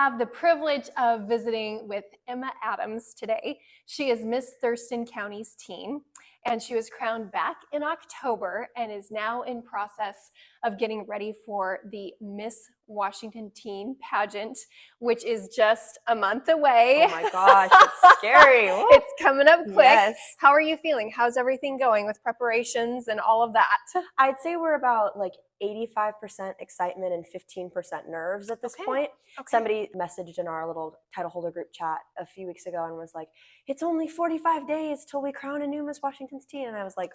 have the privilege of visiting with Emma Adams today. She is Miss Thurston County's teen, and she was crowned back in October and is now in process of getting ready for the Miss Washington Teen Pageant, which is just a month away. Oh my gosh, it's scary. It's coming up quick. Yes. How are you feeling? How's everything going with preparations and all of that? I'd say we're about like 85% excitement and 15% nerves at this point. Okay. Somebody messaged in our little title holder group chat a few weeks ago and was like, it's only 45 days till we crown a new Miss Washington's teen. And I was like,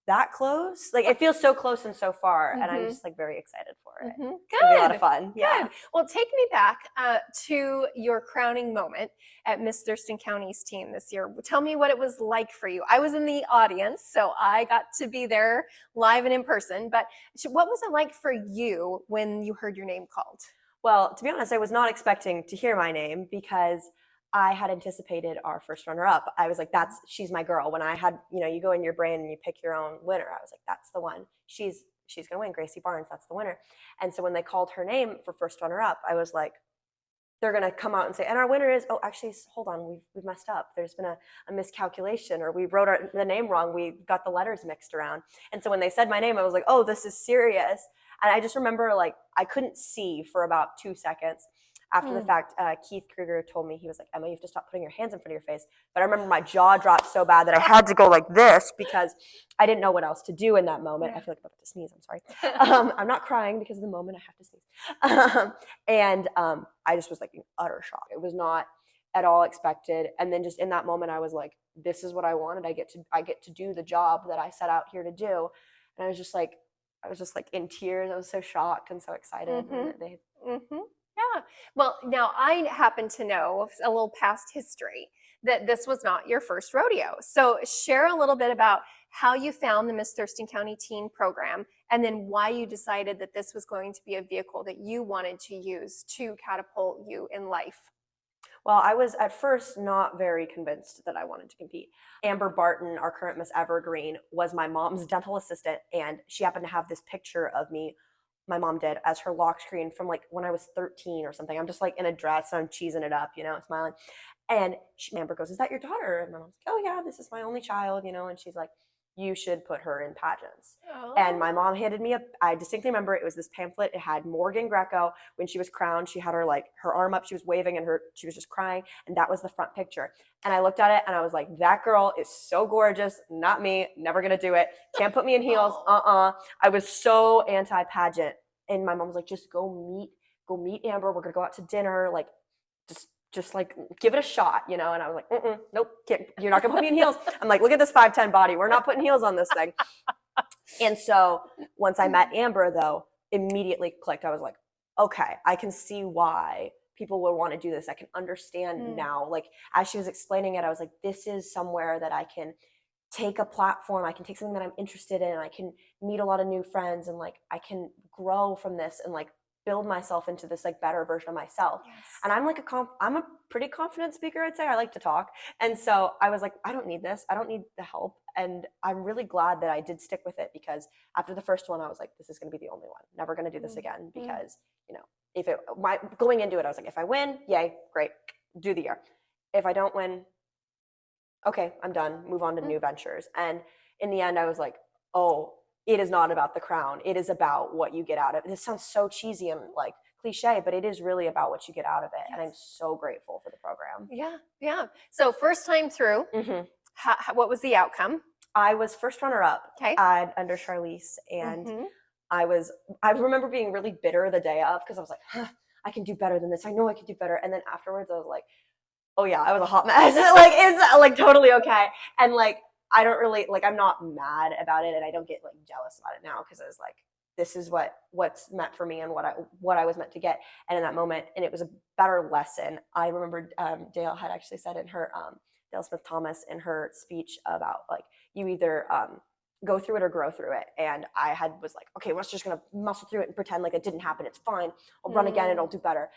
that close? Like, it feels so close and so far. And I'm just like very excited for it. Good. It's gonna be a lot of fun. Yeah. Good. Well, take me back to your crowning moment at Miss Thurston County's teen this year. Tell me what it was like for you. I was in the audience, so I got to be there live and in person. But what was it like for you when you heard your name called? Well, to be honest, I was not expecting to hear my name because I had anticipated our first runner-up. I was like, she's my girl. When I had, you go in your brain and you pick your own winner, I was like, that's the one. She's going to win. Gracie Barnes, that's the winner. And so when they called her name for first runner-up, I was like, they're going to come out and say, and our winner is, oh, actually, hold on, we've messed up. There's been a miscalculation, or we wrote the name wrong. We got the letters mixed around. And so when they said my name, I was like, oh, this is serious. And I just remember, like, I couldn't see for about 2 seconds. After the fact, Keith Kruger told me, he was like, Emma, you have to stop putting your hands in front of your face. But I remember my jaw dropped so bad that I had to go like this because I didn't know what else to do in that moment. I feel like I'm about to sneeze. I'm sorry. I'm not crying because of the moment I have to sneeze. I just was like in utter shock. It was not at all expected. And then just in that moment, I was like, this is what I wanted. I get to do the job that I set out here to do. And I was just like in tears. I was so shocked and so excited. Yeah. Well, now I happen to know a little past history that this was not your first rodeo. So share a little bit about how you found the Miss Thurston County Teen Program and then why you decided that this was going to be a vehicle that you wanted to use to catapult you in life. Well, I was at first not very convinced that I wanted to compete. Amber Barton, our current Miss Evergreen, was my mom's dental assistant, and she happened to have this picture of me, my mom did, as her lock screen from like when I was 13 or something. I'm just like in a dress, I'm cheesing it up, smiling. And Amber goes, is that your daughter? And my mom's like, oh yeah, this is my only child, and she's like, you should put her in pageants. Oh. And my mom handed me I distinctly remember it was this pamphlet. It had Morgan Greco. When she was crowned, she had her arm up, she was waving and she was just crying. And that was the front picture. And I looked at it and I was like, that girl is so gorgeous. Not me, never gonna do it. Can't put me in heels. I was so anti-pageant. And my mom was like, just go meet Amber. We're gonna go out to dinner. Like, just like give it a shot, And I was like, nope, you're not gonna put me in heels. I'm like, look at this 5'10" body. We're not putting heels on this thing. And so once I met Amber, though, immediately clicked. I was like, okay, I can see why people would want to do this. I can understand now. Like, as she was explaining it, I was like, this is somewhere that I can take a platform. I can take something that I'm interested in. I can meet a lot of new friends, and like I can grow from this and like build myself into this like better version of myself. Yes. And I'm like I'm a pretty confident speaker, I'd say. I like to talk. And so I was like, I don't need this. I don't need the help. And I'm really glad that I did stick with it, because after the first one, I was like, this is going to be the only one. Never going to do this again, because, going into it, I was like, if I win, yay, great, do the year. If I don't win, okay, I'm done, move on to new ventures. And in the end, I was like, oh, it is not about the crown. It is about what you get out of it. This sounds so cheesy and like cliche, but it is really about what you get out of it. Yes. And I'm so grateful for the program. Yeah. So first time through, what was the outcome? I was first runner-up under Charlize. And I remember being really bitter the day of, because I was like, I can do better than this. I know I can do better. And then afterwards I was like, oh yeah, I was a hot mess. Like, it's like totally okay. And like, I don't really, like, I'm not mad about it, and I don't get like jealous about it now, because I was like, this is what's meant for me and what I was meant to get. And in that moment, and it was a better lesson. I remember Dale had actually said in her, Dale Smith Thomas, in her speech about like, you either go through it or grow through it. And I was like, okay, we're just going to muscle through it and pretend like it didn't happen. It's fine. I'll run again and I'll do better.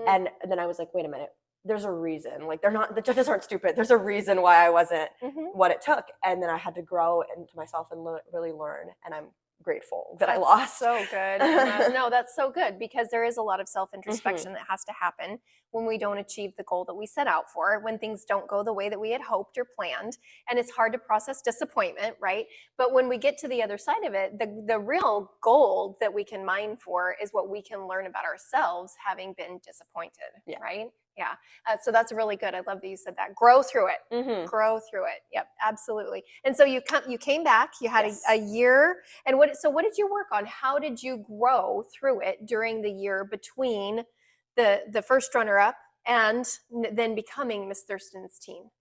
And then I was like, wait a minute. There's a reason. Like, the judges aren't stupid. There's a reason why I wasn't what it took. And then I had to grow into myself and really learn. And I'm grateful that I That's lost. so good. Emma. No, that's so good because there is a lot of self-introspection Mhm. that has to happen when we don't achieve the goal that we set out for, when things don't go the way that we had hoped or planned. And it's hard to process disappointment, right? But when we get to the other side of it, the real gold that we can mine for is what we can learn about ourselves having been disappointed, Yeah. right? Yeah. So that's really good. I love that you said that. Grow through it. Mhm. Grow through it. Yep, absolutely. And so you came back. You had Yes. a year. And what did you work on? How did you grow through it during the year between the first runner up and then becoming Miss Thurston's teen?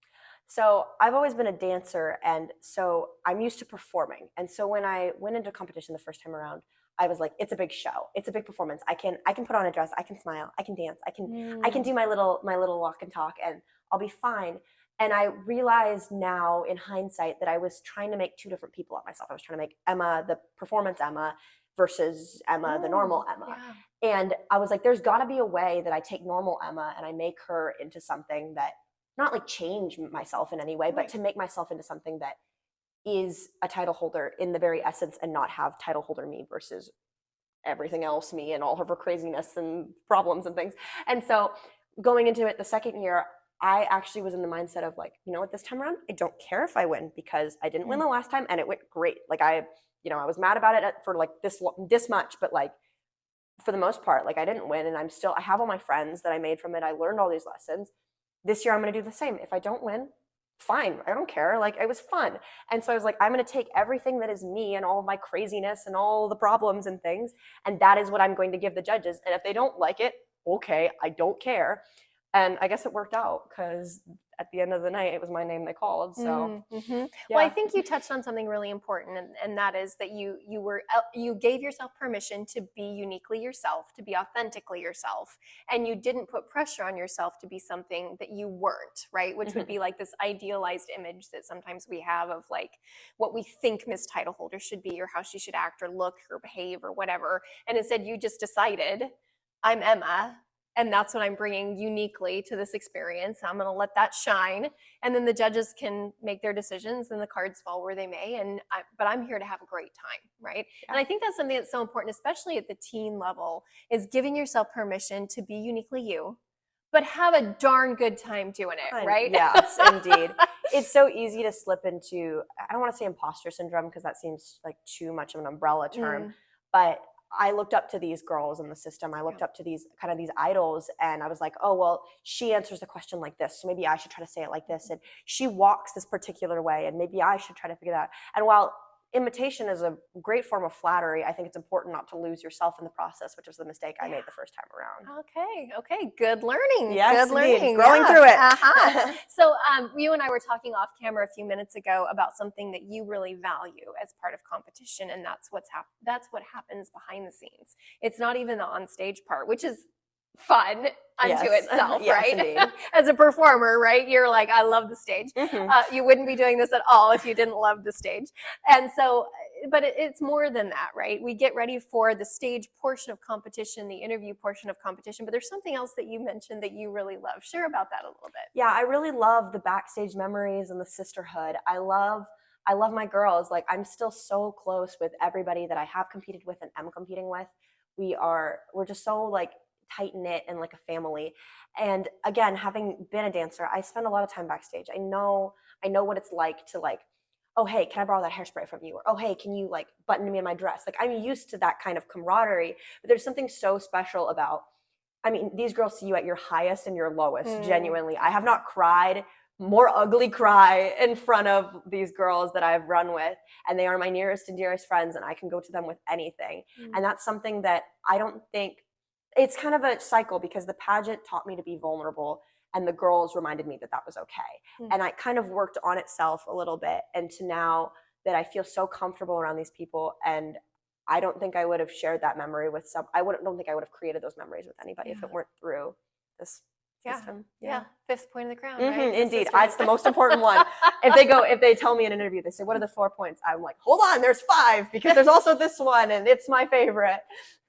So I've always been a dancer, and so I'm used to performing. And so when I went into competition the first time around, I was like, it's a big show, it's a big performance. I can put on a dress, I can smile, I can dance, I can do my little walk and talk, and I'll be fine. And I realized now in hindsight that I was trying to make two different people of myself. I was trying to make Emma the performance Emma versus Emma the normal Emma. Yeah. And I was like, there's got to be a way that I take normal Emma and I make her into something that, not like change myself in any way, but Right. to make myself into something that is a title holder in the very essence and not have title holder me versus everything else me and all of her craziness and problems and things. And so going into it the second year, I actually was in the mindset of like, you know what, this time around, I don't care if I win because I didn't win the last time and it went great. Like I was mad about it for like this much, but like for the most part, like I didn't win and I have all my friends that I made from it. I learned all these lessons. This year I'm going to do the same. If I don't win, fine. I don't care. Like it was fun. And so I was like, I'm going to take everything that is me and all of my craziness and all the problems and things, and that is what I'm going to give the judges. And if they don't like it, okay, I don't care. And I guess it worked out because at the end of the night, it was my name they called. So Mm-hmm. yeah. Well, I think you touched on something really important, and that is that you gave yourself permission to be uniquely yourself, to be authentically yourself, and you didn't put pressure on yourself to be something that you weren't, right? Which would be like this idealized image that sometimes we have of like what we think Miss Title Holder should be, or how she should act, or look, or behave, or whatever. And instead, you just decided, I'm Emma. And that's what I'm bringing uniquely to this experience. I'm going to let that shine, and then the judges can make their decisions, and the cards fall where they may. But I'm here to have a great time, right? Yeah. And I think that's something that's so important, especially at the teen level, is giving yourself permission to be uniquely you, but have a darn good time doing it, right? Yes, indeed. It's so easy to slip into, I don't want to say imposter syndrome because that seems like too much of an umbrella term, but I looked up to these girls in the system. I looked up to these idols, and I was like, oh, well, she answers the question like this, so maybe I should try to say it like this. And she walks this particular way, and maybe I should try to figure that out. And while imitation is a great form of flattery, I think it's important not to lose yourself in the process, which was the mistake I made the first time around. Okay. Good learning. Yes, Good learning. indeed. Growing through it. Uh-huh. So you and I were talking off camera a few minutes ago about something that you really value as part of competition, and that's what happens behind the scenes. It's not even the on stage part, which is fun unto Yes. itself, Yes, right? indeed. As a performer, right? You're like, I love the stage. You wouldn't be doing this at all if you didn't love the stage. And so, but it's more than that, right? We get ready for the stage portion of competition, the interview portion of competition, but there's something else that you mentioned that you really love. Share about that a little bit. Yeah, I really love the backstage memories and the sisterhood. I love my girls. Like I'm still so close with everybody that I have competed with and am competing with. We're just so like tight knit and like a family. And again, having been a dancer, I spend a lot of time backstage. I know what it's like to like, oh hey, can I borrow that hairspray from you? Or oh hey, can you like button me in my dress? Like I'm used to that kind of camaraderie, but there's something so special about, I mean, these girls see you at your highest and your lowest, genuinely. I have not cried more ugly cry in front of these girls that I've run with, and they are my nearest and dearest friends, and I can go to them with anything. And that's something that I don't think, it's kind of a cycle because the pageant taught me to be vulnerable, and the girls reminded me that that was okay. And I kind of worked on itself a little bit, and to now that I feel so comfortable around these people, and I don't think I would have shared that memory with don't think I would have created those memories with anybody if it weren't through this system. Yeah. Fifth point of the crown, right? Indeed. It's the most important one. If they tell me in an interview, they say, what are the 4 points? I'm like, hold on, there's 5 because there's also this one and it's my favorite.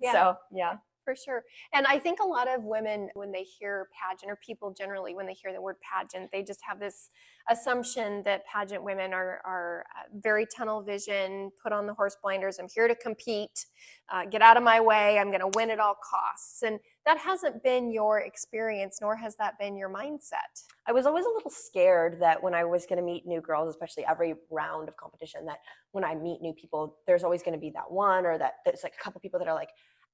So yeah. for sure. And I think a lot of women, when they hear pageant, or people generally, when they hear the word pageant, they just have this assumption that pageant women are very tunnel vision, put on the horse blinders. I'm here to compete, get out of my way. I'm going to win at all costs. And that hasn't been your experience, nor has that been your mindset. I was always a little scared that when I was going to meet new girls, especially every round of competition, that when I meet new people, there's always going to be that one, or that there's like a couple people that are like,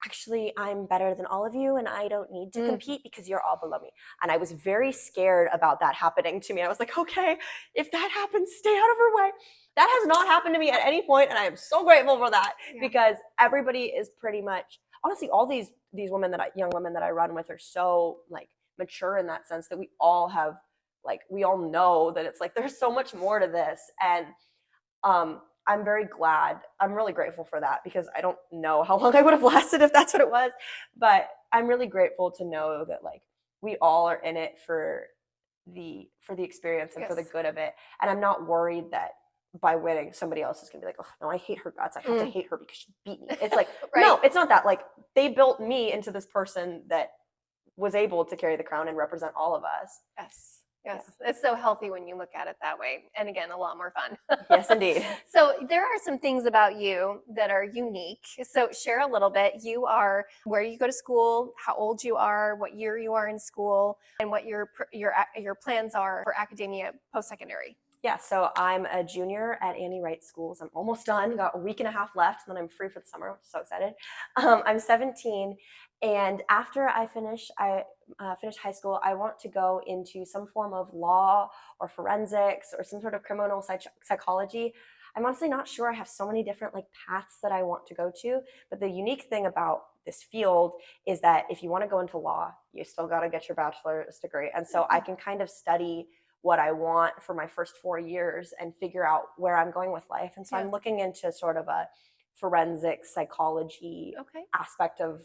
actually, I'm better than all of you and I don't need to compete because you're all below me. And I was very scared about that happening to me. I was like, okay, if that happens, stay out of her way. That has not happened to me at any point, and I am so grateful for that, because everybody is pretty much, honestly, all these women young women that I run with are so like mature in that sense, that we all have, like, we all know that it's like there's so much more to this. And I'm very glad, I'm really grateful for that, because I don't know how long I would have lasted if that's what it was. But I'm really grateful to know that, like, we all are in it for the experience and for the good of it. And I'm not worried that by winning, somebody else is gonna be like, oh no, I hate her guts, I have to hate her because she beat me. It's like, Right. No, it's not that. Like, they built me into this person that was able to carry the crown and represent all of us. Yes. Yes, it's so healthy when you look at it that way. And again, a lot more fun. Yes, indeed. So there are some things about you that are unique. So share a little bit. You are, where you go to school, how old you are, what year you are in school, and what your plans are for academia post-secondary. Yeah, so I'm a junior at Annie Wright Schools. I'm almost done. Got a week and a half left, and then I'm free for the summer, which is so excited. I'm 17, and after I finish high school, I want to go into some form of law or forensics or some sort of criminal psychology. I'm honestly not sure. I have so many different like paths that I want to go to, but the unique thing about this field is that if you want to go into law, you still got to get your bachelor's degree, and so I can kind of study what I want for my first 4 years and figure out where I'm going with life. And so I'm looking into sort of a forensic psychology aspect of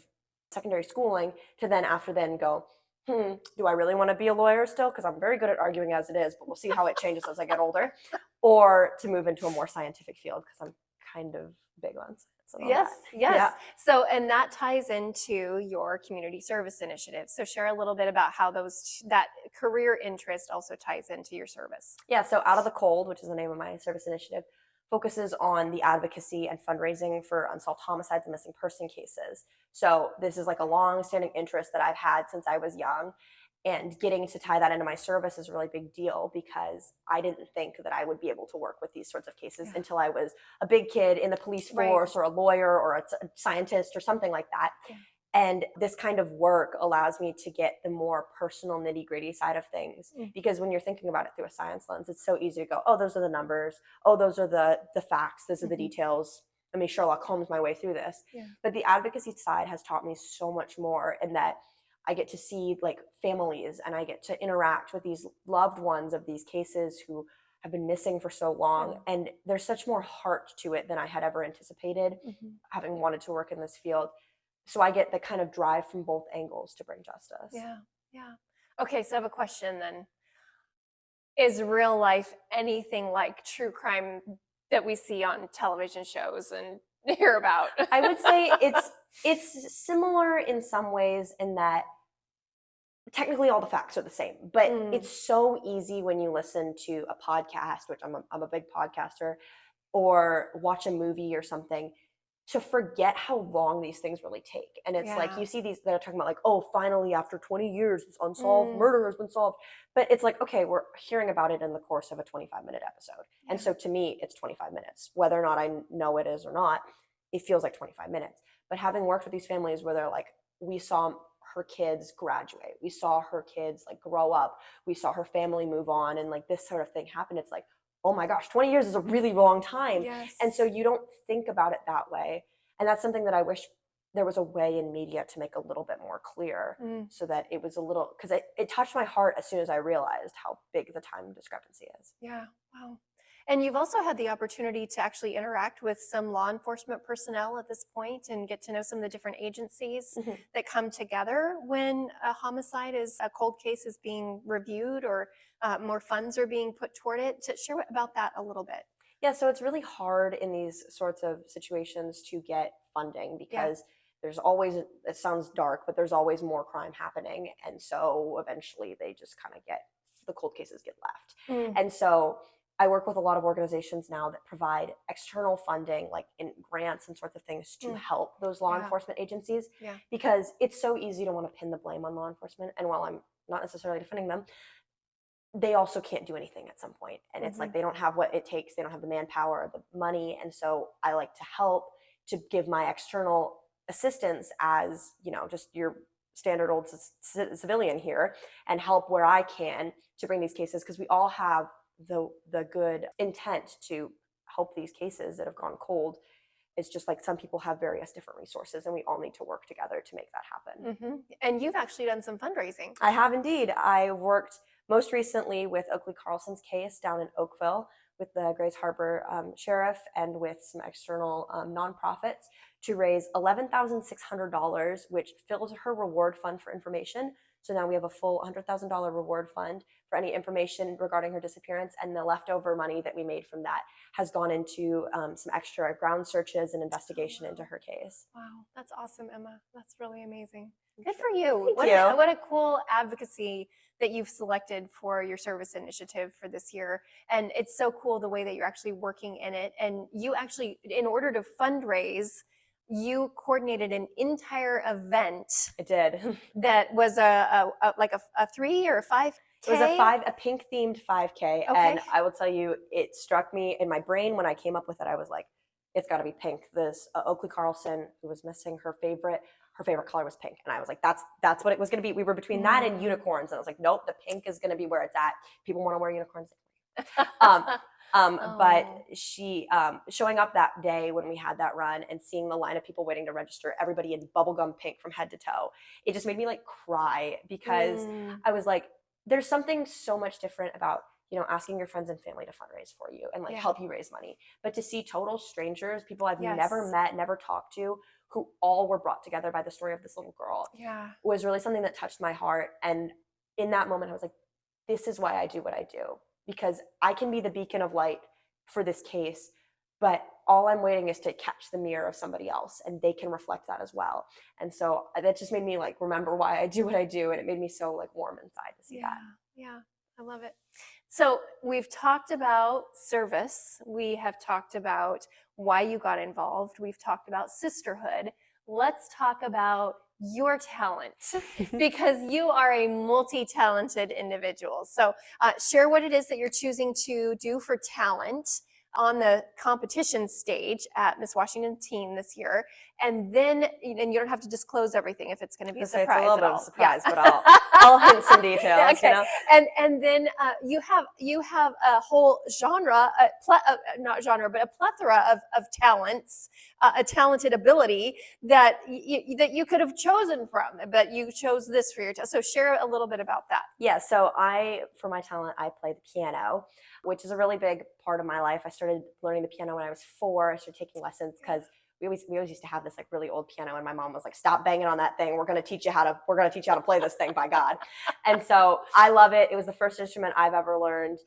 secondary schooling, to then after then go, do I really want to be a lawyer still? Because I'm very good at arguing as it is, but we'll see how it changes as I get older. Or to move into a more scientific field, because I'm kind of big on science. Yes. Yeah. So, and that ties into your community service initiative. So share a little bit about how that career interest also ties into your service. Yeah, so Out of the Cold, which is the name of my service initiative, focuses on the advocacy and fundraising for unsolved homicides and missing person cases. So this is like a long-standing interest that I've had since I was young. And getting to tie that into my service is a really big deal, because I didn't think that I would be able to work with these sorts of cases until I was a big kid in the police force, or a lawyer, or a scientist, or something like that. Yeah. And this kind of work allows me to get the more personal nitty-gritty side of things, because when you're thinking about it through a science lens, it's so easy to go, oh, those are the numbers, oh, those are the facts, those are the details. Let me Sherlock Holmes my way through this. Yeah. But the advocacy side has taught me so much more, in that I get to see like families, and I get to interact with these loved ones of these cases who have been missing for so long. And there's such more heart to it than I had ever anticipated, having wanted to work in this field. So I get the kind of drive from both angles to bring justice. Yeah. Yeah. Okay. So I have a question then. Is real life anything like true crime that we see on television shows and hear about? I would say it's similar in some ways, in that technically all the facts are the same, but it's so easy when you listen to a podcast, which I'm a big podcaster, or watch a movie or something, to forget how long these things really take. And it's like, you see these that are talking about like, oh, finally after 20 years, this unsolved murder has been solved. But it's like, okay, we're hearing about it in the course of a 25-minute episode. And so to me, it's 25 minutes. Whether or not I know it is or not, it feels like 25 minutes. But having worked with these families where they're like, we saw her kids graduate, we saw her kids like grow up, we saw her family move on, and like this sort of thing happened. It's like, oh my gosh, 20 years is a really long time. Yes. And so you don't think about it that way. And that's something that I wish there was a way in media to make a little bit more clear, so that it was a little, because it touched my heart as soon as I realized how big the time discrepancy is. Yeah. Wow. And you've also had the opportunity to actually interact with some law enforcement personnel at this point, and get to know some of the different agencies that come together when a cold case is being reviewed, or more funds are being put toward it. To share about that a little bit. Yeah, so it's really hard in these sorts of situations to get funding, because there's always, it sounds dark, but there's always more crime happening. And so eventually they just kind of the cold cases get left. And so I work with a lot of organizations now that provide external funding, like in grants and sorts of things, to help those law enforcement agencies, because it's so easy to want to pin the blame on law enforcement. And while I'm not necessarily defending them, they also can't do anything at some point. And it's like they don't have what it takes. They don't have the manpower or the money. And so I like to help, to give my external assistance as, just your standard old civilian here, and help where I can to bring these cases, because we all have the good intent to help these cases that have gone cold. It's just like some people have various different resources, and we all need to work together to make that happen. And you've actually done some fundraising. I have indeed. I worked most recently with Oakley Carlson's case down in Oakville with the Grays Harbor Sheriff, and with some external nonprofits, to raise $11,600, which filled her reward fund for information. So now we have a full $100,000 reward fund for any information regarding her disappearance, and the leftover money that we made from that has gone into some extra ground searches and investigation into her case. Wow, that's awesome, Emma. That's really amazing. Good for you. Thank you. What a cool advocacy that you've selected for your service initiative for this year. And it's so cool the way that you're actually working in it. And you actually, in order to fundraise, you coordinated an entire event. I did. That was a 3 or a 5K? It was a pink themed 5K. Okay. And I will tell you, it struck me in my brain when I came up with it. I was like, it's got to be pink. This Oakley Carlson, who was missing her favorite color was pink. And I was like, that's what it was going to be. We were between that and unicorns. And I was like, nope, the pink is going to be where it's at. People want to wear unicorns. But she, showing up that day when we had that run and seeing the line of people waiting to register, everybody in bubblegum pink from head to toe, it just made me like cry, because I was like, there's something so much different about, asking your friends and family to fundraise for you and like help you raise money. But to see total strangers, people I've never met, never talked to, who all were brought together by the story of this little girl, was really something that touched my heart. And in that moment, I was like, this is why I do what I do, because I can be the beacon of light for this case, but all I'm waiting is to catch the mirror of somebody else, and they can reflect that as well. And so that just made me like remember why I do what I do, and it made me so like warm inside to see that. Yeah, I love it. So we've talked about service. We have talked about why you got involved. We've talked about sisterhood. Let's talk about your talent, because you are a multi-talented individual. So share what it is that you're choosing to do for talent on the competition stage at Miss Washington Teen this year. And then, and you don't have to disclose everything if it's going to be a surprise. It's a little bit of a surprise, but I'll hint some details. Okay. And then you have a whole genre, not genre, but a plethora of talents, a talented ability that you could have chosen from, but you chose this for your talent. So share a little bit about that. Yeah. So for my talent, I play the piano, which is a really big part of my life. I started learning the piano when I was 4. I started taking lessons because we always used to have this like really old piano, and my mom was like, stop banging on that thing. We're going to teach you how to play this thing, by God. And so I love it. It was the first instrument I've ever learned.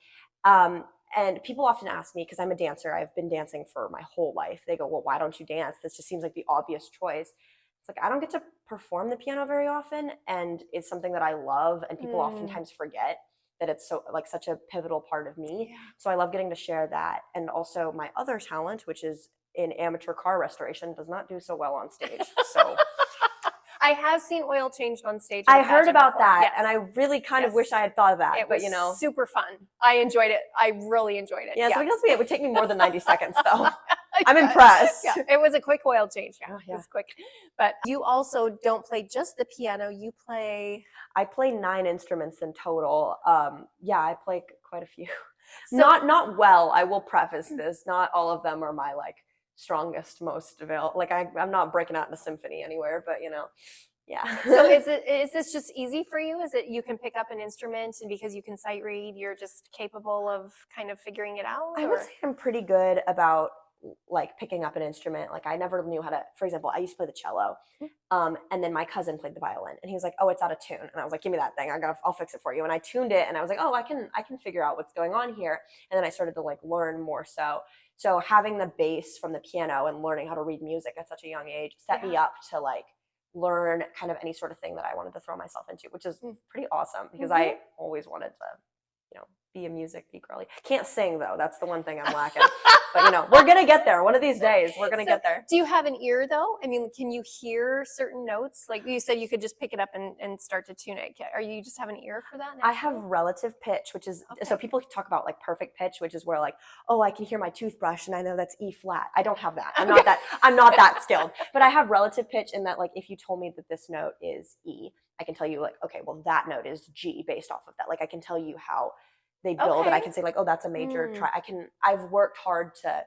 And people often ask me, because I'm a dancer, I've been dancing for my whole life. They go, well, why don't you dance? This just seems like the obvious choice. It's like, I don't get to perform the piano very often. And it's something that I love. And people oftentimes forget that it's so like such a pivotal part of me. Yeah. So I love getting to share that. And also my other talent, which is in amateur car restoration, does not do so well on stage. So I have seen oil changed on stage. I heard about that, and I really kind of wish I had thought of that. It was super fun. I enjoyed it. I really enjoyed it. Yeah, so I guess it would take me more than 90 seconds, though. I'm impressed. Yeah, it was a quick oil change. Yeah, oh, yeah. It was quick. But you also don't play just the piano. You play... I play 9 instruments in total. I play quite a few. So, not well, I will preface this. Not all of them are my like strongest, most available. Like I'm not breaking out in a symphony anywhere, but yeah. So is this just easy for you? Is it you can pick up an instrument, and because you can sight read, you're just capable of kind of figuring it out? I would say I'm pretty good about like picking up an instrument. Like I never knew how to, for example, I used to play the cello. And then my cousin played the violin and he was like, oh, it's out of tune. And I was like, give me that thing. I'll fix it for you. And I tuned it and I was like, oh, I can figure out what's going on here. And then I started to like learn more. So having the base from the piano and learning how to read music at such a young age set me up to like learn kind of any sort of thing that I wanted to throw myself into, which is pretty awesome because I always wanted to, be a music geek girly. Can't sing though. That's the one thing I'm lacking. But we're going to get there. One of these days, we're going to get there. Do you have an ear though? I mean, can you hear certain notes? Like you said, you could just pick it up and start to tune it. Are you just have an ear for that now? I have relative pitch, which is, so people talk about like perfect pitch, which is where like, oh, I can hear my toothbrush and I know that's E flat. I don't have that. I'm not that skilled, but I have relative pitch in that like, if you told me that this note is E, I can tell you like, okay, well that note is G based off of that. Like I can tell you how they build and I can say like, oh, that's a major I've worked hard to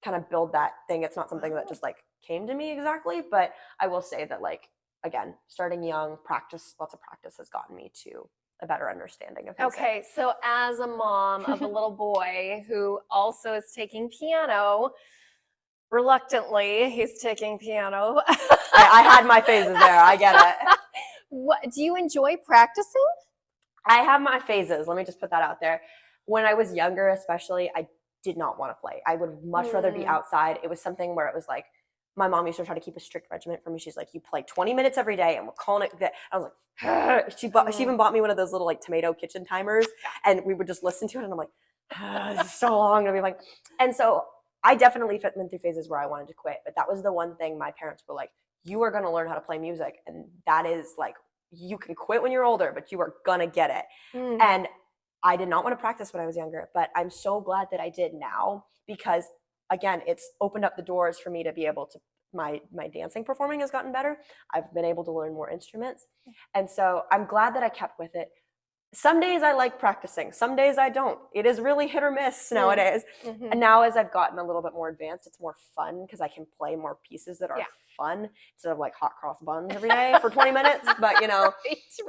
kind of build that thing. It's not something that just like came to me exactly, but I will say that like, again, starting young, lots of practice has gotten me to a better understanding of music. Okay, so as a mom of a little boy who also is taking piano, reluctantly, he's taking piano. I had my phases there. I get it. What do you enjoy practicing? I have my phases. Let me just put that out there. When I was younger, especially, I did not want to play. I would much rather be outside. It was something where it was like, my mom used to try to keep a strict regiment for me. She's like, you play 20 minutes every day and we're calling it that. I was like, she even bought me one of those little like tomato kitchen timers and we would just listen to it. And I'm like, this is so long to be like, and so I definitely went through phases where I wanted to quit, but that was the one thing my parents were like, you are going to learn how to play music. And that is like, you can quit when you're older, but you are going to get it. And I did not want to practice when I was younger, but I'm so glad that I did now because again, it's opened up the doors for me to be able to, my dancing performing has gotten better. I've been able to learn more instruments. And so I'm glad that I kept with it. Some days I like practicing. Some days I don't. It is really hit or miss nowadays. And now as I've gotten a little bit more advanced, it's more fun because I can play more pieces that are fun instead of like hot cross buns every day for 20 minutes. But, right.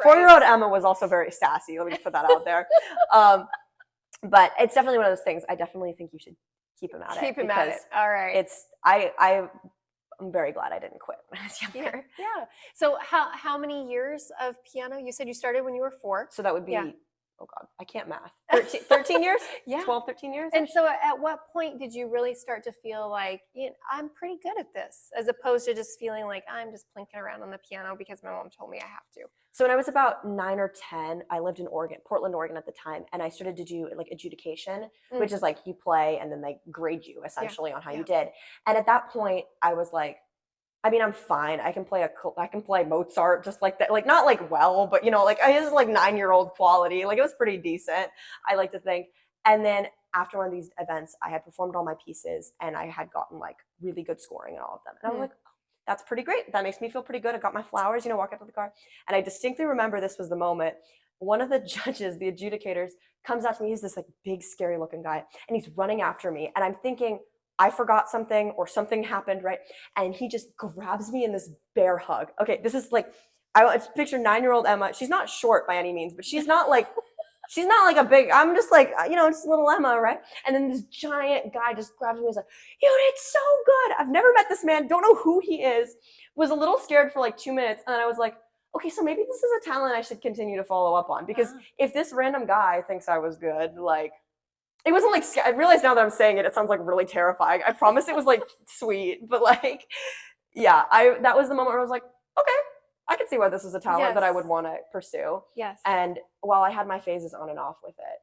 4-year-old Emma was also very sassy. Let me just put that out there. But it's definitely one of those things. I definitely think you should keep him at it. Keep him at it. All right. I'm very glad I didn't quit when I was younger. Yeah. So how many years of piano? You said you started when you were 4. So that would be, oh God, I can't math. 13 years? 12, 13 years? And so at what point did you really start to feel like, I'm pretty good at this, as opposed to just feeling like I'm just plinking around on the piano because my mom told me I have to? So when I was about 9 or 10, I lived in Portland, Oregon at the time, and I started to do like adjudication, which is like you play and then they grade you essentially on how you did. And at that point, I was like, I mean, I'm fine. I can play Mozart just like that, like not like well, but like I was like 9-year-old quality. Like it was pretty decent, I like to think. And then after one of these events, I had performed all my pieces and I had gotten like really good scoring in all of them. And I was like, that's pretty great. That makes me feel pretty good. I got my flowers, walk out to the car. And I distinctly remember this was the moment one of the judges, the adjudicators, comes out to me. He's this like big, scary looking guy and he's running after me. And I'm thinking, I forgot something or something happened, right? And he just grabs me in this bear hug. Okay, this is like, I picture 9-year-old Emma. She's not short by any means, but she's not like a big, I'm just like, just little Emma, right? And then this giant guy just grabs me and is like, you did so good. I've never met this man, don't know who he is, was a little scared for like 2 minutes. And then I was like, okay, so maybe this is a talent I should continue to follow up on because if this random guy thinks I was good, like, it wasn't like, I realize now that I'm saying it, it sounds like really terrifying. I promise it was like sweet, but like, that was the moment where I was like, okay, I can see why this is a talent that I would want to pursue. Yes. And while I had my phases on and off with it,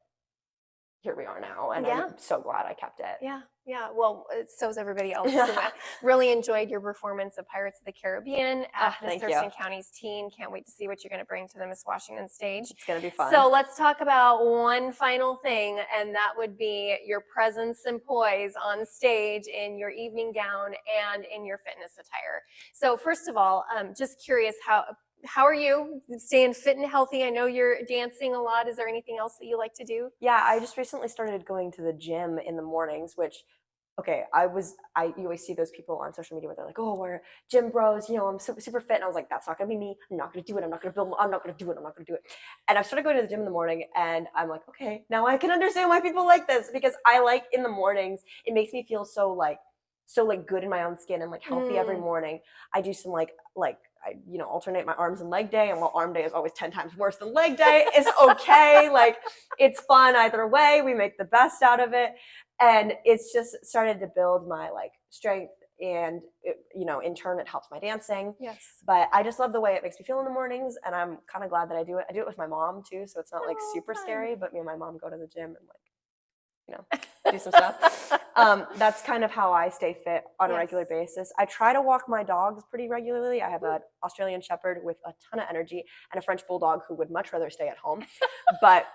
here we are now. And I'm so glad I kept it. Yeah. Yeah. Well, so is everybody else. Really enjoyed your performance of Pirates of the Caribbean at Miss Thurston County's teen. Can't wait to see what you're going to bring to the Miss Washington stage. It's going to be fun. So let's talk about one final thing, and that would be your presence and poise on stage in your evening gown and in your fitness attire. So first of all, just curious, how are you staying fit and healthy? I know you're dancing a lot. Is there anything else that you like to do? Yeah, I just recently started going to the gym in the mornings, which, okay, you always see those people on social media where they're like, oh, we're gym bros, I'm super, super fit. And I was like, that's not going to be me. I'm not going to do it. I'm not going to do it. And I started going to the gym in the morning and I'm like, okay, now I can understand why people like this because I like in the mornings, it makes me feel so like so like good in my own skin and like healthy every Mm. morning. I do some like I, you know, alternate my arms and leg day, and while arm day is always 10 times worse than leg day, it's okay. Like it's fun either way. We make the best out of it. And it's just started to build my like strength, and it, you know, in turn it helps my dancing. Yes. But I just love the way it makes me feel in the mornings, and I'm kind of glad that I do it. I do it with my mom too, so it's not like Oh, super fun. scary, but me and my mom go to the gym and like, you know, do some stuff. That's kind of how I stay fit on a regular basis. I try to walk my dogs pretty regularly. I have an Australian Shepherd with a ton of energy and a French Bulldog who would much rather stay at home. But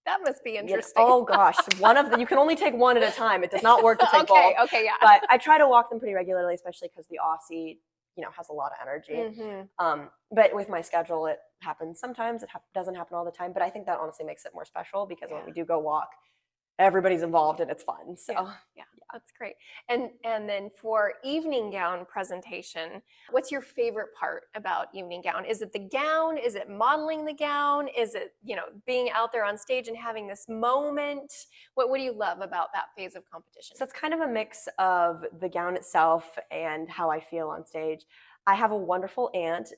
that must be you know, interesting. oh gosh, one of them, you can only take one at a time. It does not work to take both. Okay, yeah. But I try to walk them pretty regularly, especially because the Aussie, you know, has a lot of energy. Mm-hmm. But with my schedule, it happens sometimes. It doesn't happen all the time. But I think that honestly makes it more special because when we do go walk, everybody's involved and it's fun. So yeah, that's great. And then for evening gown presentation, what's your favorite part about evening gown? Is it the gown? Is it modeling the gown? Is it, you know, being out there on stage and having this moment? What do you love about that phase of competition? So it's kind of a mix of the gown itself and how I feel on stage. I have a wonderful aunt.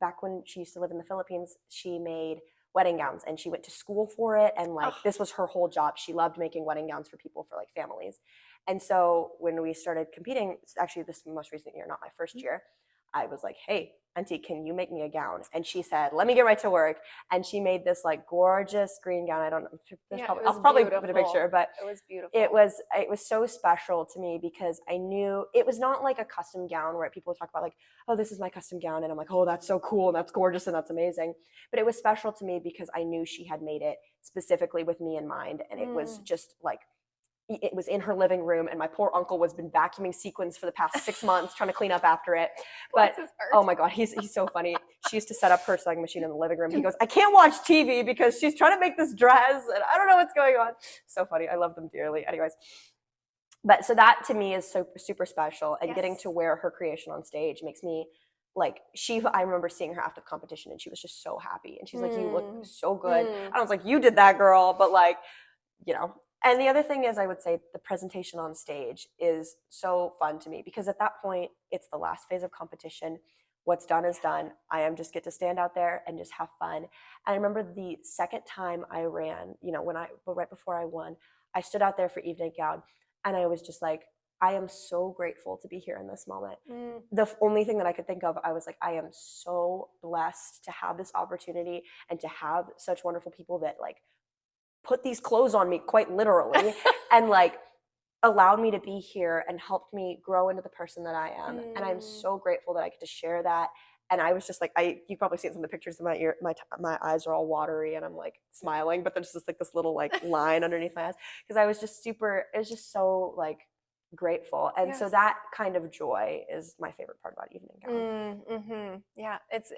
Back when she used to live in the Philippines, she made wedding gowns and she went to school for it. And like, this was her whole job. She loved making wedding gowns for people, for like families. And so when we started competing, actually this most recent year, not my first year, I was like, hey, Auntie, can you make me a gown? And she said, let me get right to work. And she made this like gorgeous green gown. I don't know. I'll probably put a picture, but it was beautiful. It was so special to me because I knew it was not like a custom gown where people talk about like, oh, this is my custom gown. And I'm like, oh, that's so cool. And that's gorgeous. And that's amazing. But it was special to me because I knew she had made it specifically with me in mind. And it was just like, it was in her living room, and my poor uncle was been vacuuming sequins for the past 6 months trying to clean up after it. But oh my God, he's so funny. She used to set up her sewing machine in the living room. He goes, I can't watch TV because she's trying to make this dress and I don't know what's going on. So funny. I love them dearly. Anyways. But so that to me is so super special, and getting to wear her creation on stage makes me like, I remember seeing her after the competition and she was just so happy. And she's like, you look so good. I was like, you did that, girl. But like, you know. And the other thing is, I would say the presentation on stage is so fun to me because at that point, it's the last phase of competition. What's done is done. I just get to stand out there and just have fun. And I remember the second time I ran, you know, right before I won, I stood out there for evening gown, and I was just like, I am so grateful to be here in this moment. The only thing that I could think of, I was like, I am so blessed to have this opportunity and to have such wonderful people that like put these clothes on me quite literally and like allowed me to be here and helped me grow into the person that I am. And I'm so grateful that I get to share that. And I was just like, you probably seen some of the pictures of my ear, my eyes are all watery and I'm like smiling, but there's just like this little like line underneath my eyes because I was just it was just so like grateful. And so that kind of joy is my favorite part about evening gown. Yeah, it's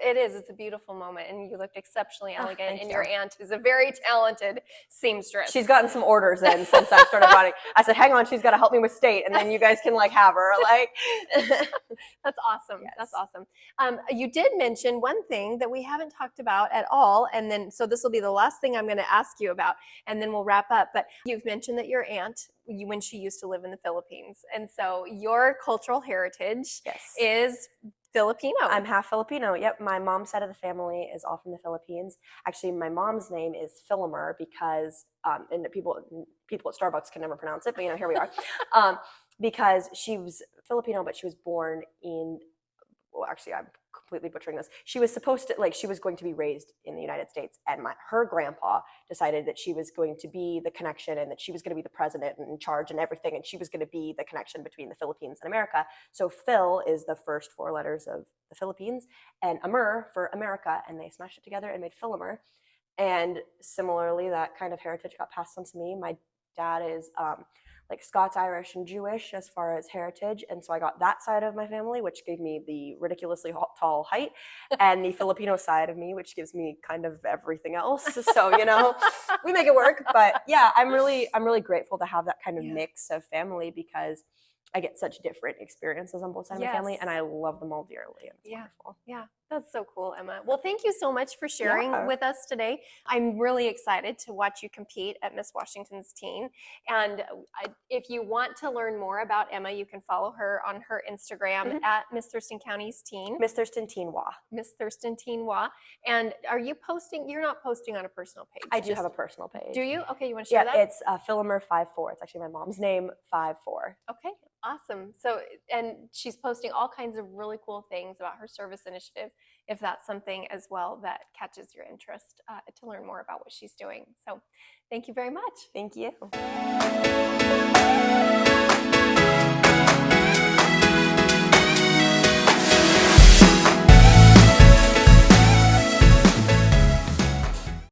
a beautiful moment, and you looked exceptionally elegant. And you. your aunt is a very talented seamstress. She's gotten some orders in since I started running. I said, hang on, she's got to help me with state, and then you guys can like have her. Like, that's awesome. Yes. That's awesome. You did mention one thing that we haven't talked about at all, and then so this will be the last thing I'm going to ask you about, and then we'll wrap up. But you've mentioned that your aunt, when she used to live in the Philippines, and so your cultural heritage is Filipino. I'm half Filipino. Yep. My mom's side of the family is all from the Philippines. Actually, my mom's name is Philomer because, and people at Starbucks can never pronounce it, but you know, here we are. Because she was Filipino, but she was born in, well, actually, I'm completely butchering this. She was going to be raised in the United States, and her grandpa decided that she was going to be the connection and that she was going to be the president and in charge and everything, and she was going to be the connection between the Philippines and America. So Phil is the first 4 letters of the Philippines, and Amer for America, and they smashed it together and made Philomer. And similarly, that kind of heritage got passed on to me. My dad is like Scots, Irish, and Jewish as far as heritage. And so I got that side of my family, which gave me the ridiculously tall height, and the Filipino side of me, which gives me kind of everything else. So, you know, we make it work. But yeah, I'm really grateful to have that kind of mix of family because I get such different experiences on both sides of my family, and I love them all dearly. And it's wonderful. Yeah, that's so cool, Emma. Well, thank you so much for sharing Yeah. with us today. I'm really excited to watch you compete at Miss Washington's teen. And if you want to learn more about Emma, you can follow her on her Instagram at Miss Thurston County's Teen. Miss Thurston Teenwa. Miss Thurston Teenwa. And are you posting? You're not posting on a personal page. I do have a personal page. Do you? Okay, you want to share that? Yeah, it's Phillimer54. It's actually my mom's name, 54. Okay, awesome. So, and she's posting all kinds of really cool things about her service initiative, if that's something as well that catches your interest to learn more about what she's doing. So, thank you very much. Thank you.